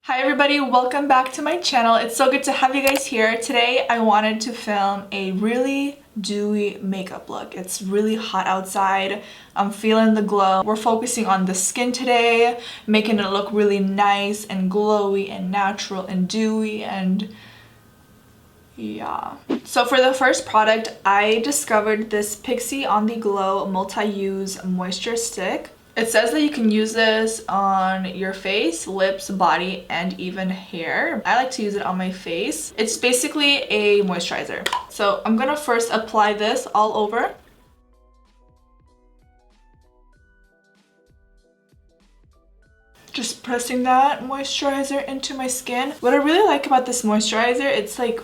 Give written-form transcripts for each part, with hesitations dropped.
Hi everybody, welcome back to my channel. It's so good to have you guys here. Today I wanted to film a really dewy makeup look. It's really hot outside. I'm feeling the glow. We're focusing on the skin today, making it look really nice and glowy and natural and dewy and yeah. So for the first product, I discovered this Pixie On The Glow Multi-Use Moisture Stick. It says that you can use this on your face, lips, body, and even hair. I like to use it on my face. It's basically a moisturizer. So I'm gonna first apply this all over. Just pressing that moisturizer into my skin. What I really like about this moisturizer, it's like,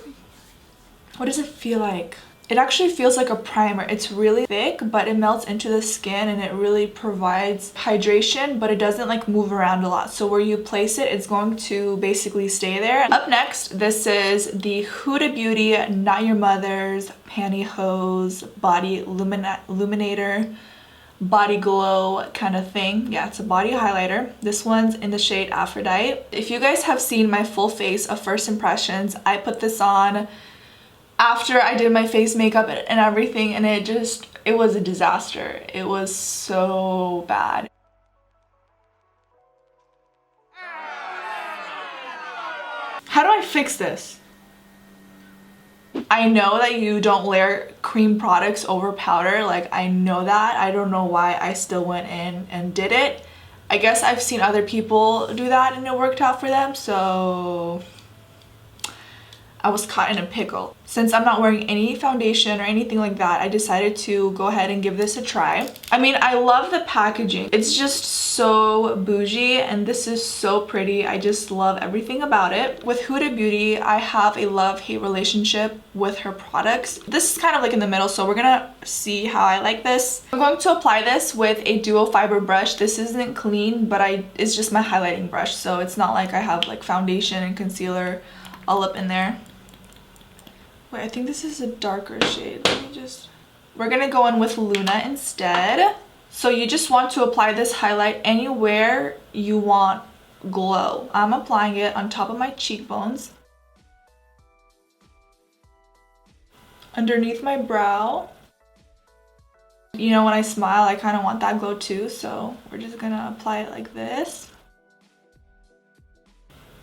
what does it feel like? It actually feels like a primer. It's really thick, but it melts into the skin and it really provides hydration, but it doesn't like move around a lot. So where you place it, it's going to basically stay there. Up next, this is the Huda Beauty Not Your Mother's Pantyhose Body Illuminator body glow kind of thing. Yeah, it's a body highlighter. This one's in the shade Aphrodite. If you guys have seen my full face of first impressions, I put this on after I did my face makeup and everything, and it was a disaster. It was so bad. How do I fix this? I know that you don't layer cream products over powder. Like, I know that. I don't know why I still went in and did it. I guess I've seen other people do that and it worked out for them, so I was caught in a pickle. Since I'm not wearing any foundation or anything like that, I decided to go ahead and give this a try. I mean, I love the packaging. It's just so bougie and this is so pretty. I just love everything about it. With Huda Beauty, I have a love-hate relationship with her products. This is kind of like in the middle, so we're gonna see how I like this. I'm going to apply this with a dual fiber brush. This isn't clean, but it's just my highlighting brush, so it's not like I have like foundation and concealer all up in there. Wait, I think this is a darker shade. We're gonna go in with Luna instead. So you just want to apply this highlight anywhere you want glow. I'm applying it on top of my cheekbones, underneath my brow. You know, when I smile, I kind of want that glow too, so we're just gonna apply it like this.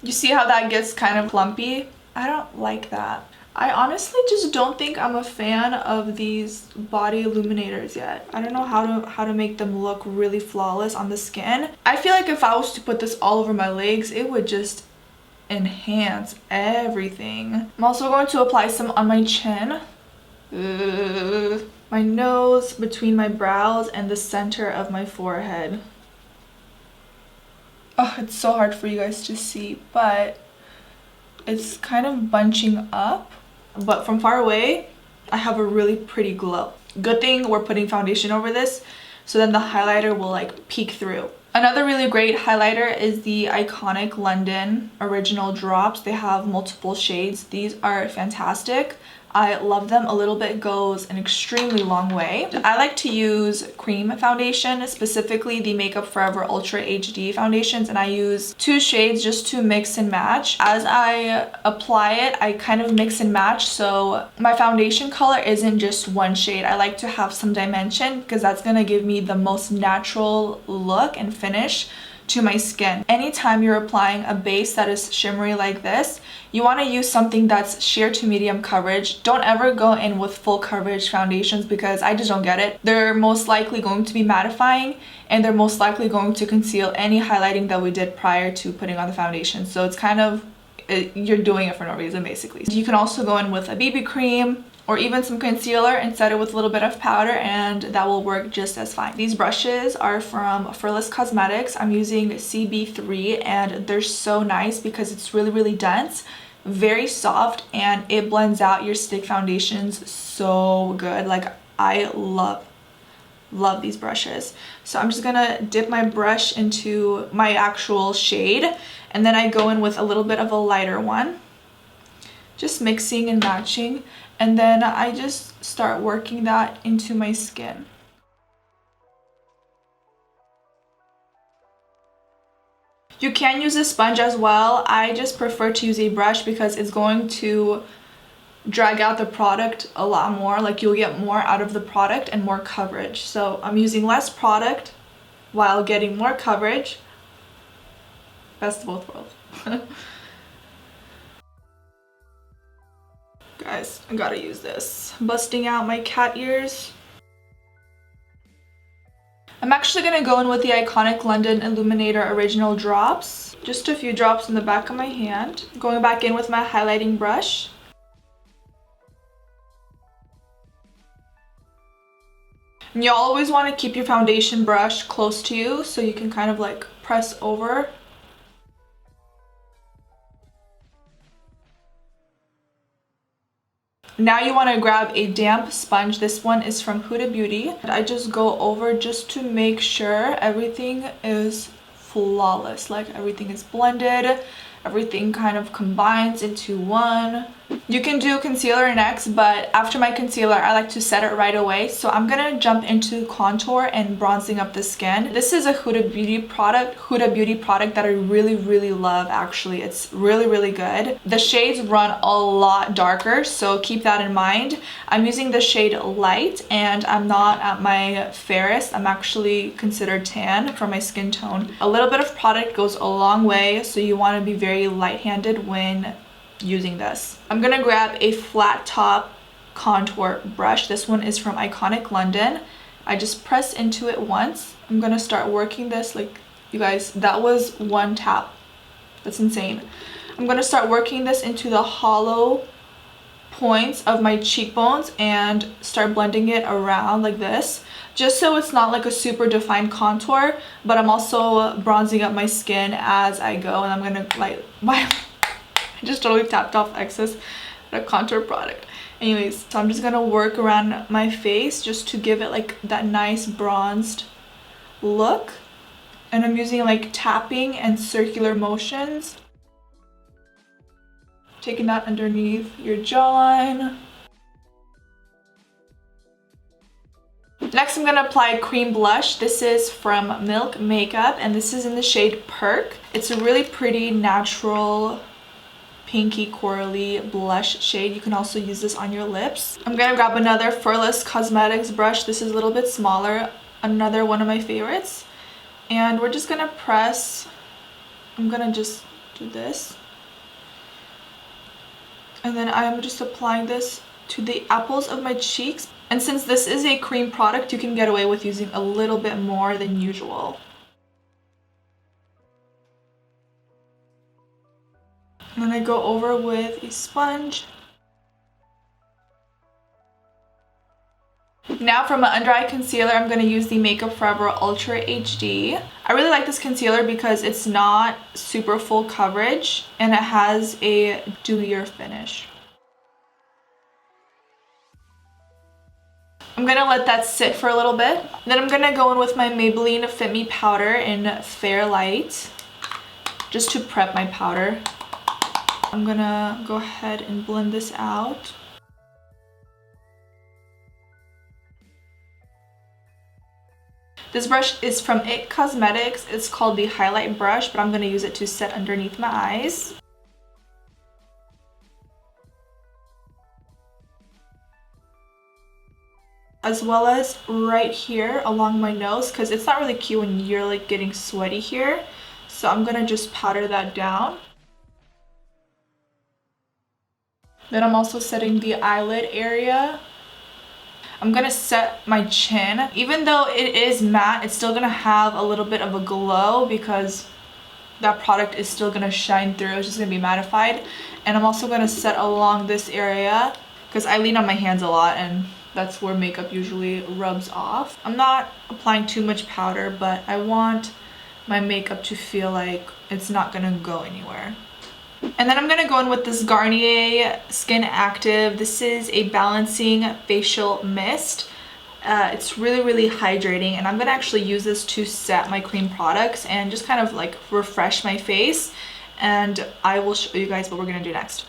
You see how that gets kind of clumpy? I don't like that. I honestly just don't think I'm a fan of these body illuminators yet. I don't know how to make them look really flawless on the skin. I feel like if I was to put this all over my legs, it would just enhance everything. I'm also going to apply some on my chin, my nose, between my brows, and the center of my forehead. Oh, it's so hard for you guys to see, but it's kind of bunching up. But from far away, I have a really pretty glow. Good thing we're putting foundation over this, so then the highlighter will like peek through. Another really great highlighter is the iconic London Original Drops. They have multiple shades. These are fantastic. I love them. A little bit goes an extremely long way. I like to use cream foundation, specifically the Makeup Forever Ultra HD foundations, and I use 2 shades just to mix and match. As I apply it, I kind of mix and match, so my foundation color isn't just one shade. I like to have some dimension because that's gonna give me the most natural look and finish to my skin. Anytime you're applying a base that is shimmery like this, you want to use something that's sheer to medium coverage. Don't ever go in with full coverage foundations because I just don't get it. They're most likely going to be mattifying and they're most likely going to conceal any highlighting that we did prior to putting on the foundation. So it's kind of, you're doing it for no reason basically. You can also go in with a BB cream or even some concealer and set it with a little bit of powder, and that will work just as fine. These brushes are from Fearless Cosmetics. I'm using CB3 and they're so nice because it's really dense, very soft, and it blends out your stick foundations so good. Like, I love these brushes. So I'm just gonna dip my brush into my actual shade, and then I go in with a little bit of a lighter one, just mixing and matching. And then I just start working that into my skin. You can use a sponge as well. I just prefer to use a brush because it's going to drag out the product a lot more. Like you'll get more out of the product and more coverage. So I'm using less product while getting more coverage. Best of both worlds. Guys, I gotta use this. Busting out my cat ears. I'm actually gonna go in with the iconic London Illuminator Original Drops. Just a few drops in the back of my hand. Going back in with my highlighting brush. And you always want to keep your foundation brush close to you so you can kind of like press over. Now you want to grab a damp sponge. This one is from Huda Beauty. I just go over just to make sure everything is flawless, like everything is blended, everything kind of combines into one. You can do concealer next, but after my concealer I like to set it right away. So I'm gonna jump into contour and bronzing up the skin. This is a Huda Beauty product that I really love. Actually, it's really good. The shades run a lot darker, so keep that in mind. I'm using the shade Light, and I'm not at my fairest. I'm actually considered tan for my skin tone. A little bit of product goes a long way, so you want to be very light-handed when using this. I'm gonna grab a flat top contour brush. This one is from Iconic London. I just press into it once. I'm gonna start working this, like, you guys, that was one tap. That's insane. I'm gonna start working this into the hollow points of my cheekbones and start blending it around like this, just so it's not like a super defined contour, but I'm also bronzing up my skin as I go. And I'm gonna like I just totally tapped off excess contour product. Anyways, so I'm just gonna work around my face just to give it like that nice bronzed look. And I'm using like tapping and circular motions. Taking that underneath your jawline. Next, I'm gonna apply cream blush. This is from Milk Makeup, and this is in the shade Perk. It's a really pretty natural pinky corally blush shade. You can also use this on your lips. I'm gonna grab another Furless Cosmetics brush. This is a little bit smaller, another one of my favorites. And we're just gonna press, I'm gonna just do this. And then I'm just applying this to the apples of my cheeks. And since this is a cream product, you can get away with using a little bit more than usual. And then I go over with a sponge. Now for my under eye concealer, I'm going to use the Makeup Forever Ultra HD. I really like this concealer because it's not super full coverage and it has a dewier finish. I'm going to let that sit for a little bit. Then I'm going to go in with my Maybelline Fit Me powder in Fair Light just to prep my powder. I'm gonna go ahead and blend this out. This brush is from IT Cosmetics. It's called the Highlight Brush, but I'm gonna use it to set underneath my eyes. As well as right here along my nose, because it's not really cute when you're like getting sweaty here. So I'm gonna just powder that down. Then I'm also setting the eyelid area. I'm gonna set my chin. Even though it is matte, it's still gonna have a little bit of a glow because that product is still gonna shine through. It's just gonna be mattified. And I'm also gonna set along this area because I lean on my hands a lot and that's where makeup usually rubs off. I'm not applying too much powder, but I want my makeup to feel like it's not gonna go anywhere. And then I'm going to go in with this Garnier Skin Active. This is a balancing facial mist. It's really hydrating, and I'm going to actually use this to set my cream products and just kind of like refresh my face. And I will show you guys what we're going to do next.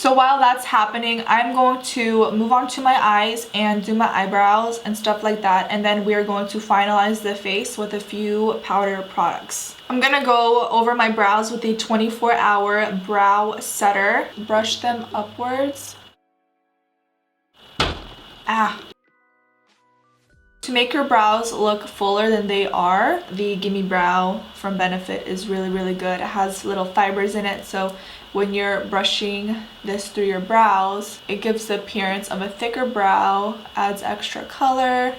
So while that's happening, I'm going to move on to my eyes and do my eyebrows and stuff like that. And then we are going to finalize the face with a few powder products. I'm gonna go over my brows with the 24-hour brow setter. Brush them upwards. To make your brows look fuller than they are, the Gimme Brow from Benefit is really, really good. It has little fibers in it, so when you're brushing this through your brows, it gives the appearance of a thicker brow, adds extra color.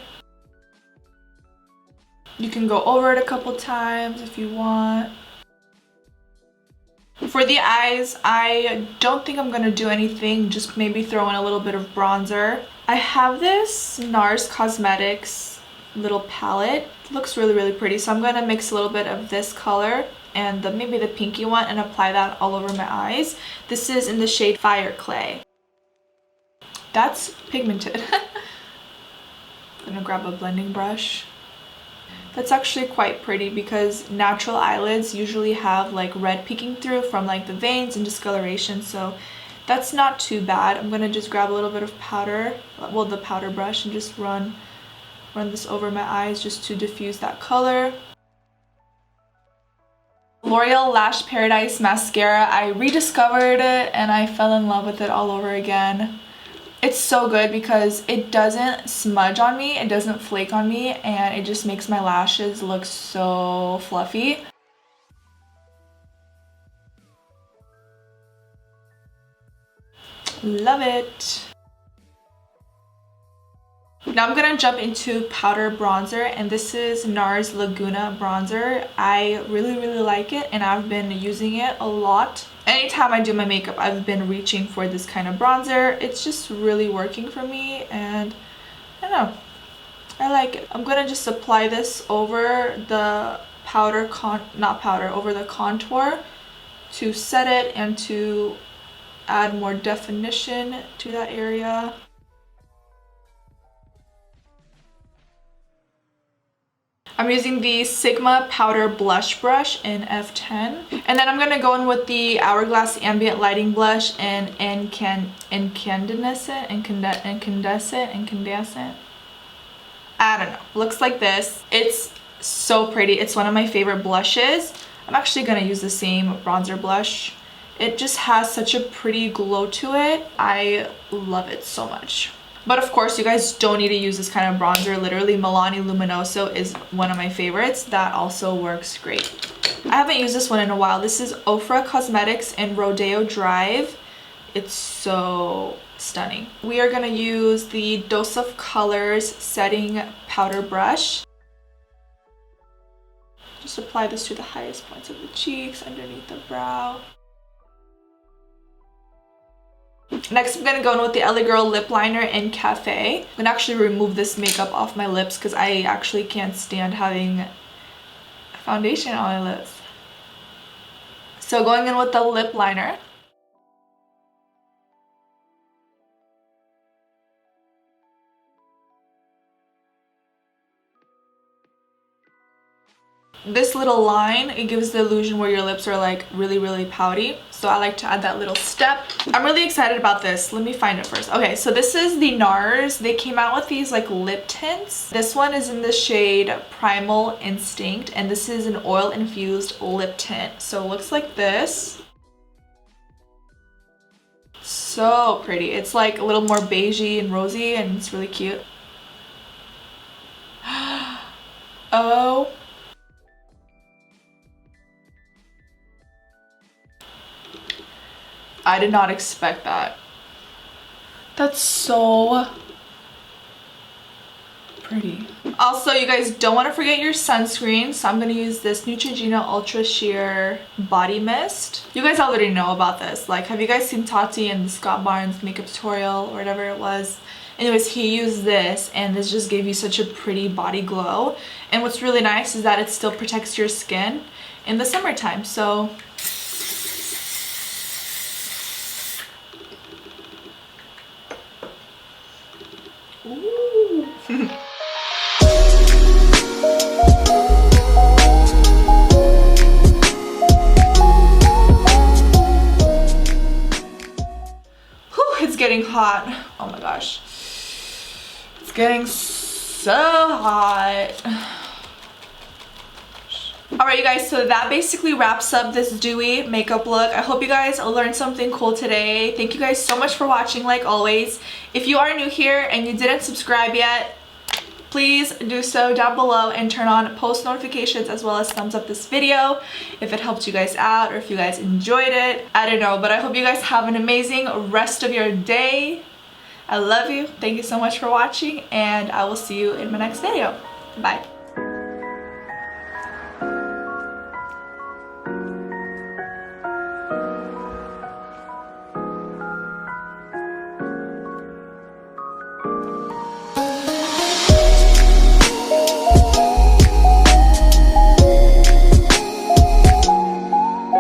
You can go over it a couple times if you want. For the eyes, I don't think I'm gonna do anything, just maybe throw in a little bit of bronzer. I have this Nars Cosmetics little palette. It looks really, really pretty, so I'm gonna mix a little bit of this color and maybe the pinky one and apply that all over my eyes. This is in the shade Fireclay. That's pigmented. I'm gonna grab a blending brush. That's actually quite pretty because natural eyelids usually have like red peeking through from like the veins and discoloration, so that's not too bad. I'm gonna just grab a little bit of powder, well, the powder brush, and just run this over my eyes just to diffuse that color. L'Oreal Lash Paradise Mascara. I rediscovered it and I fell in love with it all over again. It's so good because it doesn't smudge on me, it doesn't flake on me, and it just makes my lashes look so fluffy. Love it. Now I'm gonna jump into powder bronzer, and this is Nars Laguna bronzer. I really, really like it and I've been using it a lot. Anytime I do my makeup, I've been reaching for this kind of bronzer. It's just really working for me and I don't know, I like it. I'm gonna just apply this over the over the contour to set it and to add more definition to that area. I'm using the Sigma Powder Blush Brush in F10. And then I'm going to go in with the Hourglass Ambient Lighting Blush in Incandescent. I don't know. Looks like this. It's so pretty. It's one of my favorite blushes. I'm actually going to use the same bronzer blush. It just has such a pretty glow to it. I love it so much. But of course, you guys don't need to use this kind of bronzer. Literally, Milani Luminoso is one of my favorites. That also works great. I haven't used this one in a while. This is Ofra Cosmetics in Rodeo Drive. It's so stunning. We are gonna use the Dose of Colors setting powder brush. Just apply this to the highest points of the cheeks, underneath the brow. Next, I'm going to go in with the LA Girl Lip Liner in Cafe. I'm going to actually remove this makeup off my lips because I actually can't stand having foundation on my lips. So going in with the lip liner. This little line, it gives the illusion where your lips are like really, really pouty. So I like to add that little step. I'm really excited about this. Let me find it first. Okay, so this is the Nars. They came out with these like lip tints. This one is in the shade Primal Instinct, and this is an oil infused lip tint. So it looks like this. So pretty. It's like a little more beigey and rosy, and it's really cute. Oh. I did not expect that. That's so pretty. Also, you guys don't want to forget your sunscreen, so I'm going to use this Neutrogena Ultra Sheer Body Mist. You guys already know about this. Like, have you guys seen Tati and the Scott Barnes makeup tutorial or whatever it was? Anyways, he used this and this just gave you such a pretty body glow. And what's really nice is that it still protects your skin in the summertime. So ooh. getting hot. Oh my gosh. It's getting so hot. Alright you guys, so that basically wraps up this dewy makeup look. I hope you guys learned something cool today. Thank you guys so much for watching like always. If you are new here and you didn't subscribe yet, please do so down below and turn on post notifications as well as thumbs up this video if it helped you guys out or if you guys enjoyed it. I don't know, but I hope you guys have an amazing rest of your day. I love you. Thank you so much for watching and I will see you in my next video. Bye.